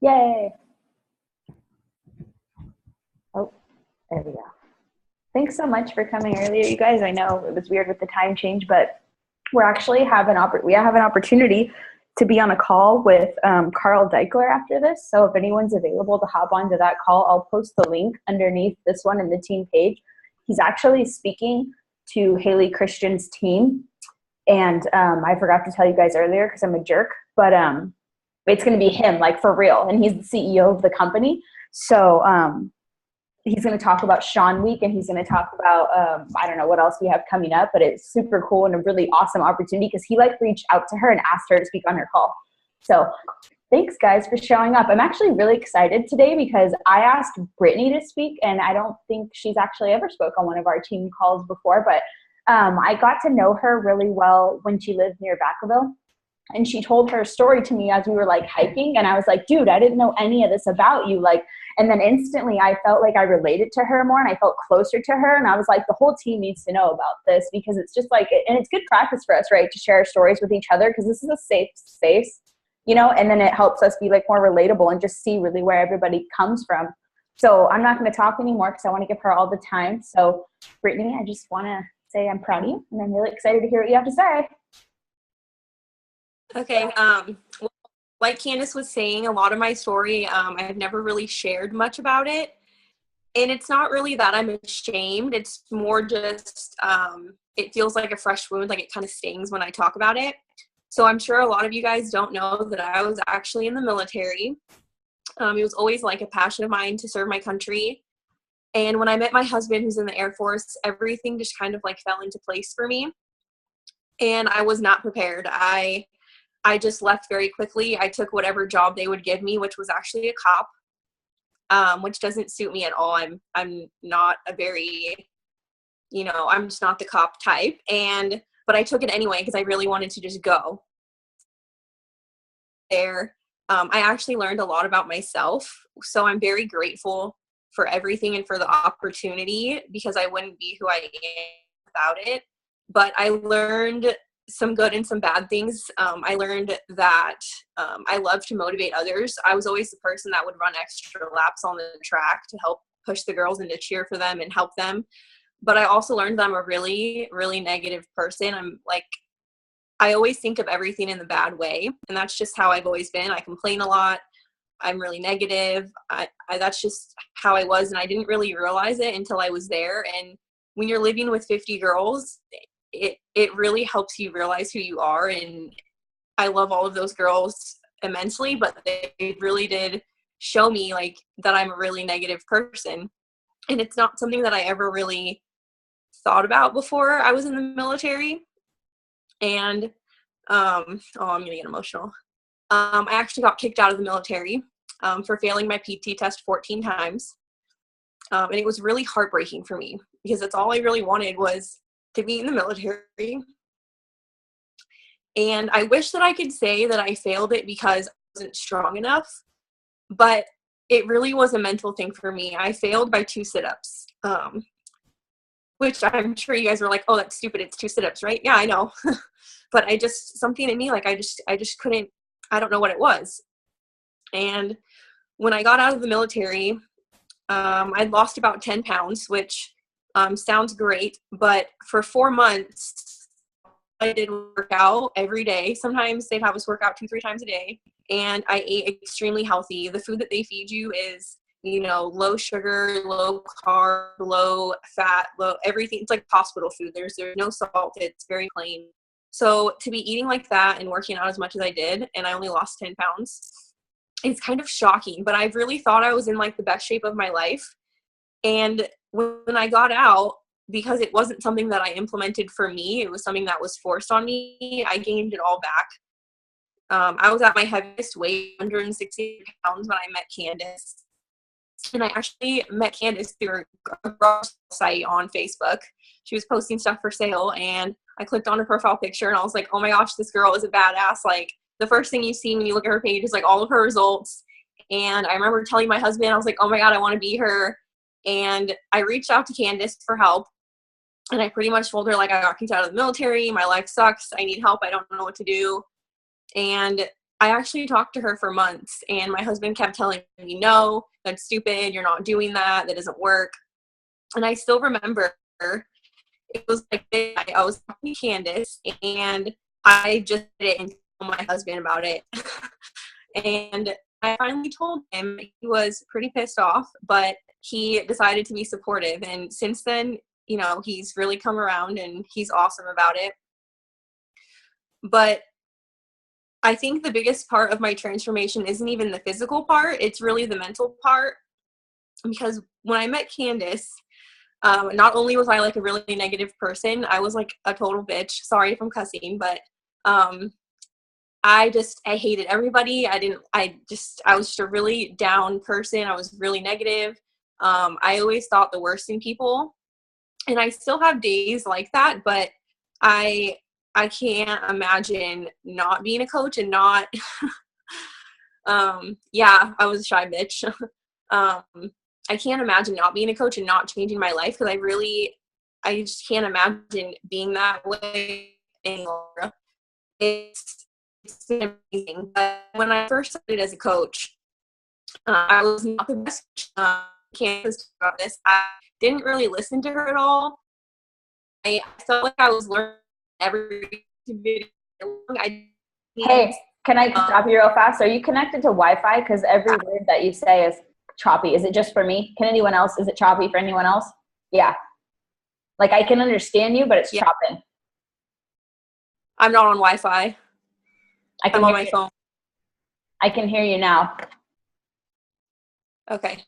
Yay. Oh, there we go. Thanks so much for coming earlier, you guys. I know it was weird with the time change, but we have an opportunity to be on a call with Carl Deichler after this. So if anyone's available to hop onto that call, I'll post the link underneath this one in the team page. He's actually speaking to Haley Christian's team. And I forgot to tell you guys earlier because I'm a jerk, but it's going to be him, like for real. And he's the CEO of the company. So he's going to talk about Sean Week, and he's going to talk about, I don't know what else we have coming up, but it's super cool and a really awesome opportunity because he reached out to her and asked her to speak on her call. So thanks guys for showing up. I'm actually really excited today because I asked Brittany to speak, and I don't think she's actually ever spoke on one of our team calls before, but I got to know her really well when she lived near Vacaville. And she told her story to me as we were hiking. And I was like, dude, I didn't know any of this about you. And then instantly I felt like I related to her more and I felt closer to her. And I was like, the whole team needs to know about this because it's just and it's good practice for us, right? To share our stories with each other because this is a safe space, and then it helps us be more relatable and just see really where everybody comes from. So I'm not going to talk anymore because I want to give her all the time. So Brittany, I just want to say I'm proud of you and I'm really excited to hear what you have to say. Okay. Like Candace was saying, a lot of my story, I've never really shared much about it. And it's not really that I'm ashamed. It's more just, it feels like a fresh wound. It kind of stings when I talk about it. So I'm sure a lot of you guys don't know that I was actually in the military. It was always a passion of mine to serve my country. And when I met my husband, who's in the Air Force, everything just kind of fell into place for me. And I was not prepared. I just left very quickly. I took whatever job they would give me, which was actually a cop, which doesn't suit me at all. I'm not a very, I'm just not the cop type. But I took it anyway because I really wanted to just go there. I actually learned a lot about myself. So I'm very grateful for everything and for the opportunity because I wouldn't be who I am without it. But I learned some good and some bad things. I learned that I love to motivate others. I was always the person that would run extra laps on the track to help push the girls and to cheer for them and help them. But I also learned that I'm a really, really negative person. I always think of everything in the bad way. And that's just how I've always been. I complain a lot. I'm really negative. That's just how I was. And I didn't really realize it until I was there. And when you're living with 50 girls, it really helps you realize who you are. And I love all of those girls immensely, but they really did show me that I'm a really negative person. And it's not something that I ever really thought about before I was in the military. And I'm gonna get emotional. I actually got kicked out of the military for failing my PT test 14 times. And it was really heartbreaking for me because that's all I really wanted was to be in the military. And I wish that I could say that I failed it because I wasn't strong enough, but it really was a mental thing for me. I failed by 2 sit-ups, which I'm sure you guys were like, oh, that's stupid. It's 2 sit-ups, right? Yeah, I know. But something in me, I just couldn't, I don't know what it was. And when I got out of the military, I'd lost about 10 pounds, which sounds great. But for 4 months, I did work out every day. Sometimes they'd have us work out 2-3 times a day. And I ate extremely healthy. The food that they feed you is, low sugar, low carb, low fat, low everything. It's like hospital food. There's no salt. It's very plain. So to be eating like that and working out as much as I did, and I only lost 10 pounds, it's kind of shocking. But I really thought I was in the best shape of my life. And when I got out, because it wasn't something that I implemented for me, it was something that was forced on me, I gained it all back. I was at my heaviest weight, 160 pounds, when I met Candace. And I actually met Candace through a garage site on Facebook. She was posting stuff for sale, and I clicked on her profile picture, and I was like, oh my gosh, this girl is a badass. The first thing you see when you look at her page is all of her results. And I remember telling my husband, I was like, oh my God, I want to be her. And I reached out to Candace for help. And I pretty much told her, I got kicked out of the military. My life sucks. I need help. I don't know what to do. And I actually talked to her for months, and my husband kept telling me, no, that's stupid. You're not doing that. That doesn't work. And I still remember it was like I was talking to Candace, and I just did it and told my husband about it. And I finally told him. He was pretty pissed off, but he decided to be supportive. And since then, you know, he's really come around and he's awesome about it. But I think the biggest part of my transformation isn't even the physical part. It's really the mental part. Because when I met Candace, not only was I like a really negative person, I was like a total bitch. Sorry if I'm cussing, but I hated everybody. I was just a really down person. I was really negative. I always thought the worst in people, and I still have days like that, but I can't imagine not being a coach and not, yeah, I was a shy bitch. I can't imagine not being a coach and not changing my life, because I just can't imagine being that way anymore. It's been amazing. But when I first started as a coach, I was not the best. Candace talked about this. I didn't really listen to her at all. I felt like I was learning every video. Hey, can I stop you real fast? Are you connected to Wi-Fi? Because every word that you say is choppy. Is it just for me? Can anyone else? Is it choppy for anyone else? Yeah. Like I can understand you, but it's chopping. I'm not on Wi-Fi. I'm on my phone. I can hear you now. Okay.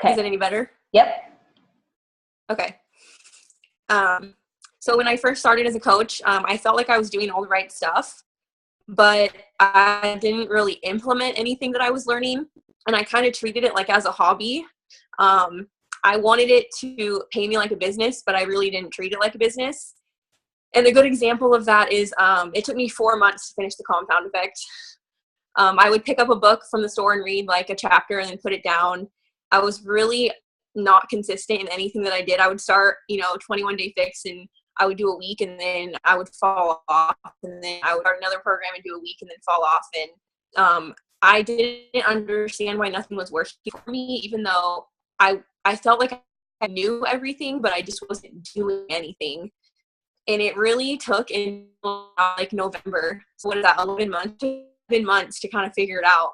Is it any better? Yep. Okay. So when I first started as a coach, I felt like I was doing all the right stuff, but I didn't really implement anything that I was learning, and I kind of treated it like as a hobby. I wanted it to pay me like a business, but I really didn't treat it like a business. And a good example of that is it took me 4 months to finish The Compound Effect. I would pick up a book from the store and read like a chapter and then put it down. I was really not consistent in anything that I did. I would start, 21 Day Fix, and I would do a week and then I would fall off, and then I would start another program and do a week and then fall off. And I didn't understand why nothing was working for me, even though I felt like I knew everything, but I just wasn't doing anything. And it really took until like November. So what is that, 11 months to kind of figure it out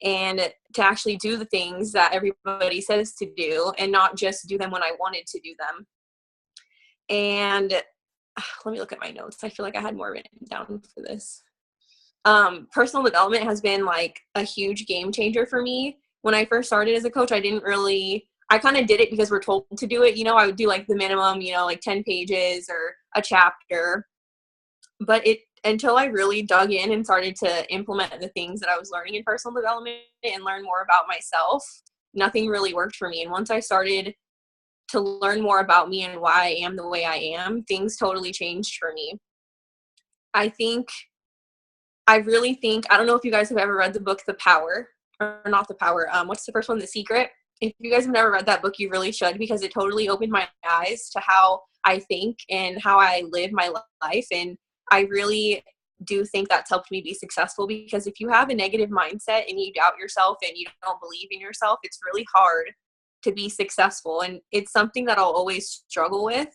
and to actually do the things that everybody says to do and not just do them when I wanted to do them. And let me look at my notes. I feel like I had more written down for this. Personal development has been like a huge game changer for me. When I first started as a coach, I kind of did it because we're told to do it. I would do like the minimum, like 10 pages or a chapter. But until I really dug in and started to implement the things that I was learning in personal development and learn more about myself, nothing really worked for me. And once I started to learn more about me and why I am the way I am, things totally changed for me. I really think, I don't know if you guys have ever read the book, The Power, or not The Power. What's the first one? The Secret. If you guys have never read that book, you really should, because it totally opened my eyes to how I think and how I live my life. And I really do think that's helped me be successful, because if you have a negative mindset and you doubt yourself and you don't believe in yourself, it's really hard to be successful. And it's something that I'll always struggle with,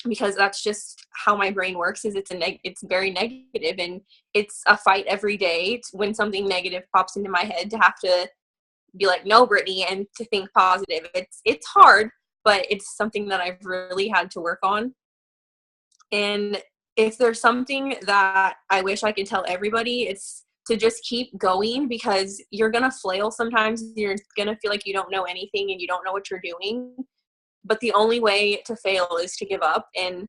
because that's just how my brain works. Is it's very negative, and it's a fight every day when something negative pops into my head to have to be like, no, Brittany, and to think positive. It's hard, but it's something that I've really had to work on. And if there's something that I wish I could tell everybody, it's to just keep going, because you're going to flail sometimes. You're going to feel like you don't know anything and you don't know what you're doing. But the only way to fail is to give up. And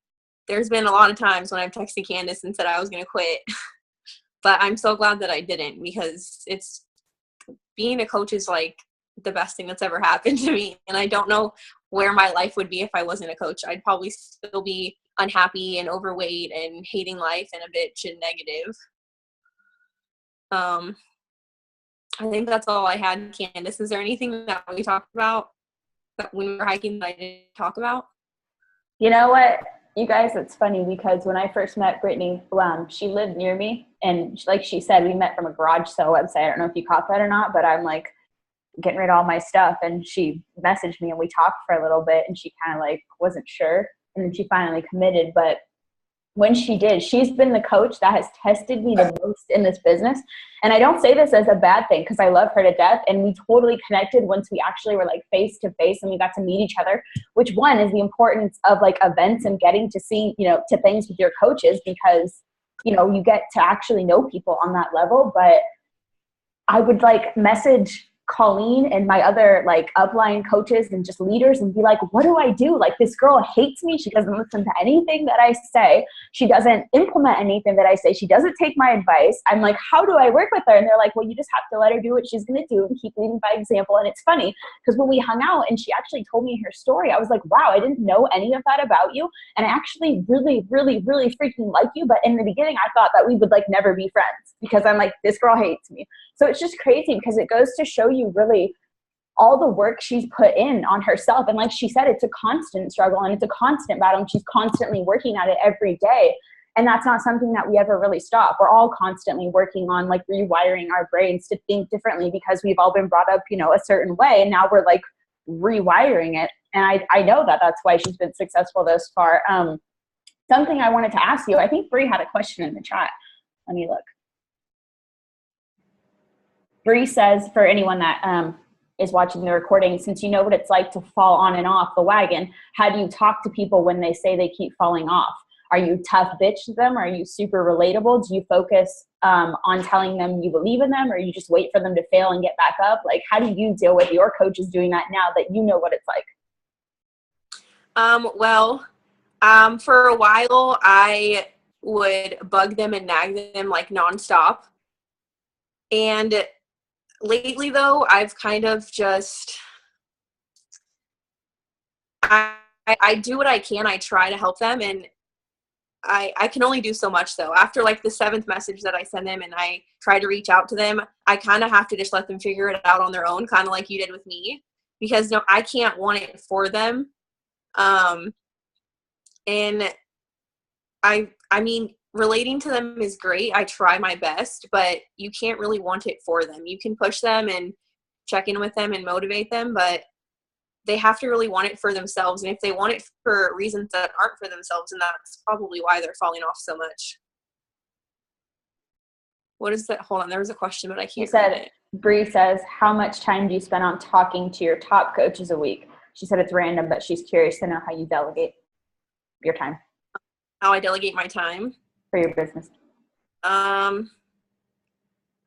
there's been a lot of times when I've texted Candace and said I was going to quit. But I'm so glad that I didn't, because being a coach is like the best thing that's ever happened to me. And I don't know where my life would be if I wasn't a coach. I'd probably still be unhappy and overweight and hating life and a bitch and negative. I think that's all I had, Candace. Is there anything that we talked about when we were hiking that I didn't talk about? You know what? You guys, it's funny because when I first met Brittany, she lived near me, and like she said, we met from a garage sale website. I don't know if you caught that or not, but I'm like getting rid of all my stuff, and she messaged me and we talked for a little bit, and she kind of like wasn't sure, and then she finally committed. But when she did, she's been the coach that has tested me the most in this business. And I don't say this as a bad thing because I love her to death. And we totally connected once we actually were like face to face and we got to meet each other, which one is the importance of like events and getting to see, you know, to things with your coaches, because, you know, you get to actually know people on that level. But I would like message Colleen and my other like upline coaches and just leaders and be like, what do I do? Like, this girl hates me. She doesn't listen to anything that I say. She doesn't implement anything that I say. She doesn't take my advice. I'm like, how do I work with her? And they're like, well, you just have to let her do what she's going to do and keep leading by example. And it's funny because when we hung out and she actually told me her story, I was like, wow, I didn't know any of that about you. And I actually really, really, really freaking like you. But in the beginning, I thought that we would like never be friends because I'm like, this girl hates me. So it's just crazy because it goes to show you really all the work she's put in on herself. And like she said, it's a constant struggle and it's a constant battle, and she's constantly working at it every day. And that's not something that we ever really stop. We're all constantly working on like rewiring our brains to think differently because we've all been brought up, you know, a certain way. And now we're like rewiring it. And I know that that's why she's been successful thus far. Something I wanted to ask you, I think Bree had a question in the chat. Let me look. Bree says, for anyone that is watching the recording, since you know what it's like to fall on and off the wagon, how do you talk to people when they say they keep falling off? Are you tough bitch to them? Are you super relatable? Do you focus on telling them you believe in them, or you just wait for them to fail and get back up? Like, how do you deal with your coaches doing that now that you know what it's like? For a while, I would bug them and nag them like nonstop. And lately, though, I've kind of just, I do what I can. I try to help them, and I can only do so much, though. After, like, the 7th message that I send them and I try to reach out to them, I kind of have to just let them figure it out on their own, kind of like you did with me, because, no, I can't want it for them. And I mean, relating to them is great. I try my best, but you can't really want it for them. You can push them and check in with them and motivate them, but they have to really want it for themselves. And if they want it for reasons that aren't for themselves, then that's probably why they're falling off so much. What is that? Hold on. There was a question, but I can't read it. Bree says, how much time do you spend on talking to your top coaches a week? She said it's random, but she's curious to know how you delegate your time. How I delegate my time? For your business. I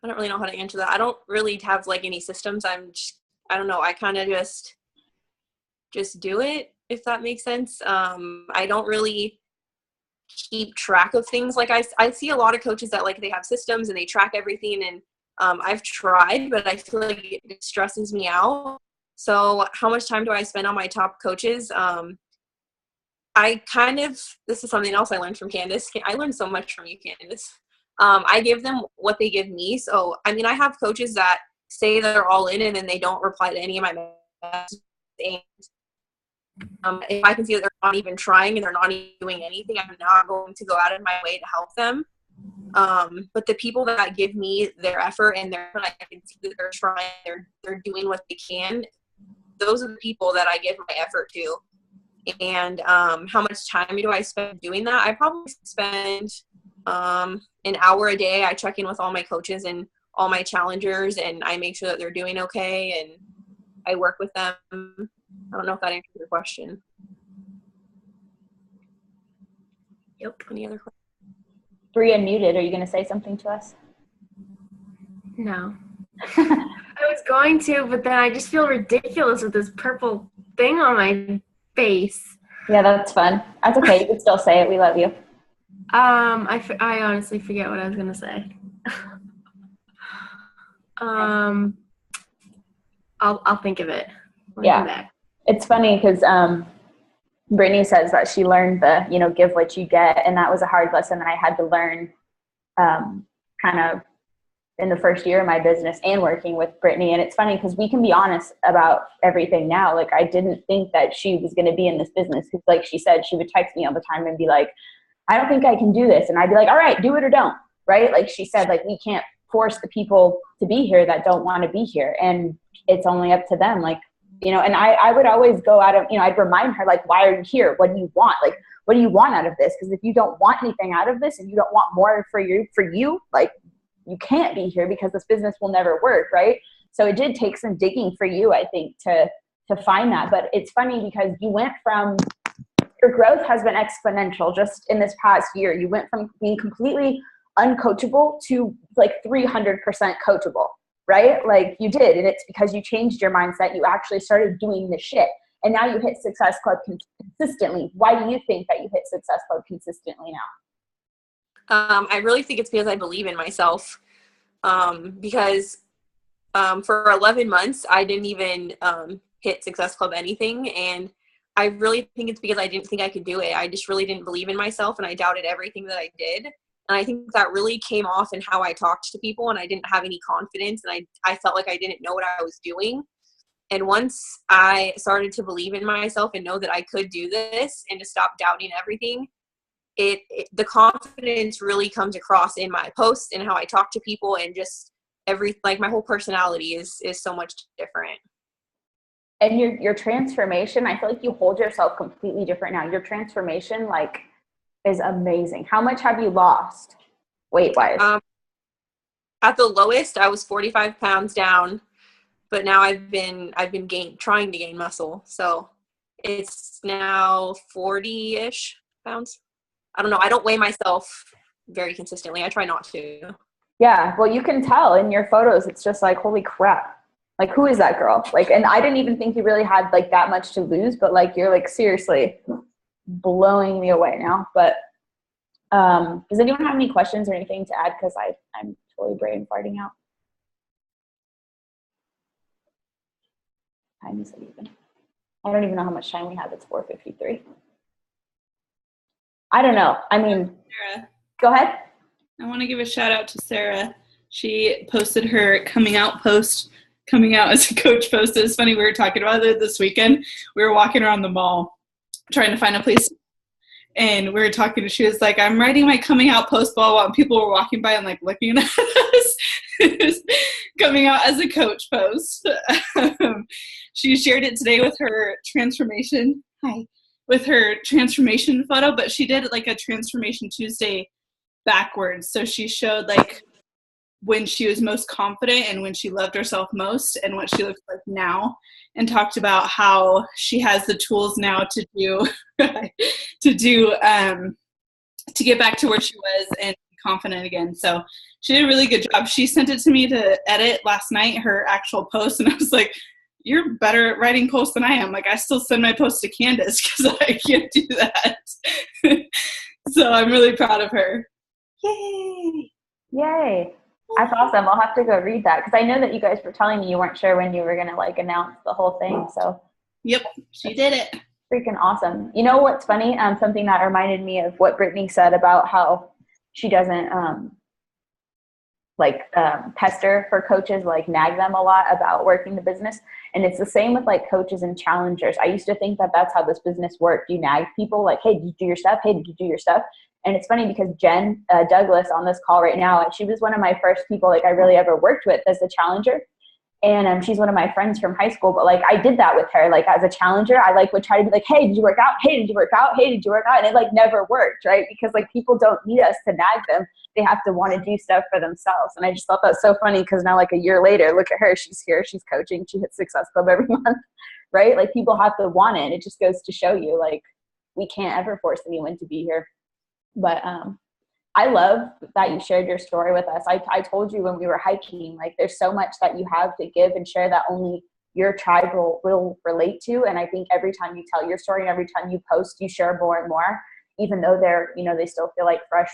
don't really know how to answer that. I don't really have like any systems. I don't know. I kind of just do it, if that makes sense. I don't really keep track of things. Like I see a lot of coaches that like they have systems and they track everything, and I've tried, but I feel like it stresses me out. So how much time do I spend on my top coaches? This is something else I learned from Candace. I learned so much from you, Candace. I give them what they give me. So, I mean, I have coaches that say they're all in and then they don't reply to any of my messages. And if I can see that they're not even trying and they're not even doing anything, I'm not going to go out of my way to help them. But the people that give me their effort and I can see that they're trying, they're doing what they can, those are the people that I give my effort to. And how much time do I spend doing that? I probably spend an hour a day. I check in with all my coaches and all my challengers, and I make sure that they're doing okay, and I work with them. I don't know if that answers your question. Yep. Any other questions? Bree, unmuted. Are you going to say something to us? No. I was going to, but then I just feel ridiculous with this purple thing on my face. Yeah, that's fun. That's okay. You can still say it. We love you. I honestly forget what I was gonna say. I'll think of it. Yeah, it's funny because Brittany says that she learned the give what you get, and that was a hard lesson that I had to learn. Kind of in the first year of my business and working with Brittany. And it's funny because we can be honest about everything now. Like, I didn't think that she was going to be in this business because, like she said, she would text me all the time and be like, I don't think I can do this. And I'd be like, all right, do it or don't. Right. Like she said, like, we can't force the people to be here that don't want to be here. And it's only up to them. Like, you know, and I would always go out of, you know, I'd remind her, like, why are you here? What do you want? Like, what do you want out of this? Because if you don't want anything out of this and you don't want more for you, like, you can't be here because this business will never work. Right. So it did take some digging for you, I think, to find that. But it's funny because you went from, your growth has been exponential just in this past year. You went from being completely uncoachable to like 300% coachable, right? Like you did. And it's because you changed your mindset. You actually started doing the shit. And now you hit Success Club consistently. Why do you think that you hit Success Club consistently now? I really think it's because I believe in myself. Because for 11 months, I didn't even hit Success Club anything. And I really think it's because I didn't think I could do it. I just really didn't believe in myself, and I doubted everything that I did. And I think that really came off in how I talked to people, and I didn't have any confidence, and I felt like I didn't know what I was doing. And once I started to believe in myself and know that I could do this and to stop doubting everything, the confidence really comes across in my posts and how I talk to people, and just like my whole personality is so much different. And your transformation, I feel like you hold yourself completely different now. Your transformation, like, is amazing. How much have you lost weight-wise? At the lowest, I was 45 pounds down, but now I've been trying to gain muscle. So it's now 40-ish pounds. I don't know. I don't weigh myself very consistently. I try not to. Yeah. Well, you can tell in your photos. It's just like, holy crap. Like, who is that girl? Like, and I didn't even think you really had like that much to lose, but like, you're like seriously blowing me away now. But does anyone have any questions or anything to add? Because I'm totally brain farting out. Time is it even? I don't even know how much time we have. It's 4:53. I don't know. I mean, Sarah, go ahead. I want to give a shout out to Sarah. She posted her coming out as a coach post. It's funny, we were talking about it this weekend. We were walking around the mall trying to find a place, and we were talking, and she was like, I'm writing my coming out post while people were walking by and like looking at us. Coming out as a coach post. She shared it today with her transformation. With her transformation photo, but she did like a Transformation Tuesday backwards. So she showed like when she was most confident and when she loved herself most and what she looks like now, and talked about how she has the tools now to get back to where she was and be confident again. So she did a really good job. She sent it to me to edit last night, her actual post, and I was like, you're better at writing posts than I am. Like, I still send my posts to Candace because I can't do that. So I'm really proud of her. Yay. That's awesome. I'll have to go read that because I know that you guys were telling me you weren't sure when you were going to like announce the whole thing. So yep, she did it. Freaking awesome. You know what's funny? Something that reminded me of what Brittany said about how she doesn't pester her coaches, like nag them a lot about working the business. And it's the same with like coaches and challengers. I used to think that that's how this business worked. You nag people like, hey, did you do your stuff? Hey, did you do your stuff? And it's funny because Jen Douglas on this call right now, she was one of my first people like I really ever worked with as a challenger. And she's one of my friends from high school, but like I did that with her. Like as a challenger, I like would try to be like, hey, did you work out? Hey, did you work out? Hey, did you work out? And it like never worked, right? Because like people don't need us to nag them. They have to want to do stuff for themselves. And I just thought that was so funny because now like a year later, look at her. She's here. She's coaching. She hits Success Club every month, right? Like people have to want it. And it just goes to show you like we can't ever force anyone to be here. But I love that you shared your story with us. I told you when we were hiking, like there's so much that you have to give and share that only your tribe will relate to. And I think every time you tell your story and every time you post, you share more and more, even though they're, you know, they still feel like fresh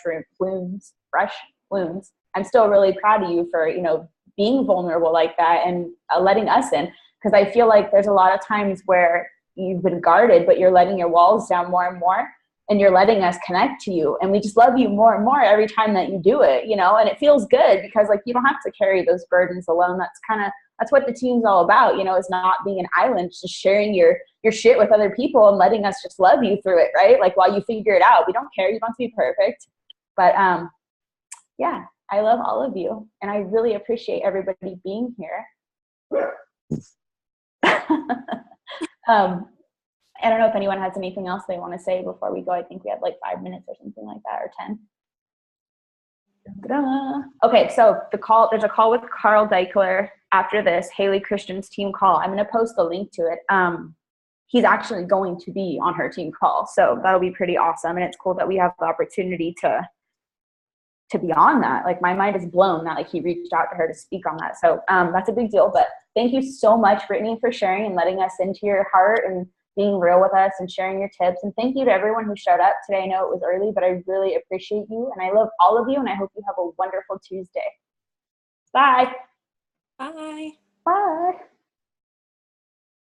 wounds. I'm still really proud of you for, you know, being vulnerable like that and letting us in. Because I feel like there's a lot of times where you've been guarded, but you're letting your walls down more and more. and you're letting us connect to you. And we just love you more and more every time that you do it, you know, and it feels good because like you don't have to carry those burdens alone. That's what the team's all about, you know, is not being an island, just sharing your shit with other people and letting us just love you through it, right? Like while you figure it out. We don't care. You don't have to be perfect. But yeah, I love all of you. And I really appreciate everybody being here. I don't know if anyone has anything else they want to say before we go. I think we have like 5 minutes or something like that, or 10. Ta-da. Okay, so there's a call with Carl Deichler after this, Haley Christian's team call. I'm going to post the link to it. He's actually going to be on her team call, so that'll be pretty awesome. And it's cool that we have the opportunity to be on that. Like my mind is blown that like he reached out to her to speak on that. So that's a big deal. But thank you so much, Brittany, for sharing and letting us into your heart and being real with us and sharing your tips. And thank you to everyone who showed up today. I know it was early, but I really appreciate you. And I love all of you. And I hope you have a wonderful Tuesday. Bye. Bye. Bye.